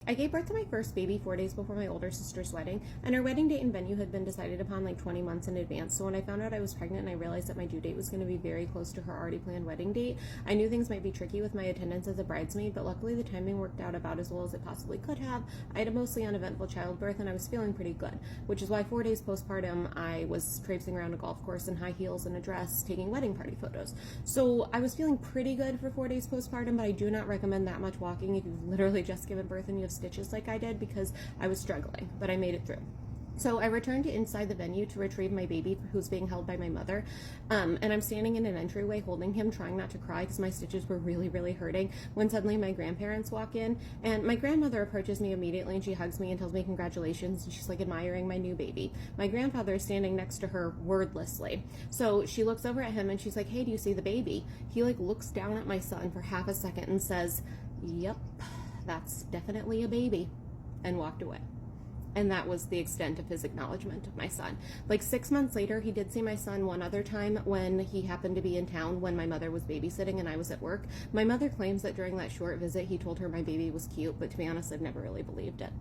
I gave birth to my first baby 4 days before my older sister's wedding, and our wedding date and venue had been decided upon like 20 months in advance. So when I found out I was pregnant and I realized that my due date was going to be very close to her already planned wedding date, I knew things might be tricky with my attendance as a bridesmaid, but luckily the timing worked out about as well as it possibly could have. I had a mostly uneventful childbirth and I was feeling pretty good, which is why 4 days postpartum I was traipsing around a golf course in high heels and a dress taking wedding party photos. So I was feeling pretty good for 4 days postpartum, but I do not recommend that much walking if you've literally just given birth and you have stitches like I did, because I was struggling, but I made it through. So I returned to inside the venue to retrieve my baby who's being held by my mother. And I'm standing in an entryway holding him, trying not to cry because my stitches were really, really hurting, when suddenly my grandparents walk in, and my grandmother approaches me immediately and she hugs me and tells me congratulations, and she's like admiring my new baby. My grandfather is standing next to her wordlessly. So she looks over at him and she's like, hey, do you see the baby? He like looks down at my son for half a second and says, yep, that's definitely a baby, and walked away. And that was the extent of his acknowledgement of my son. Like 6 months later, he did see my son one other time when he happened to be in town when my mother was babysitting and I was at work. My mother claims that during that short visit, he told her my baby was cute, but to be honest, I've never really believed it.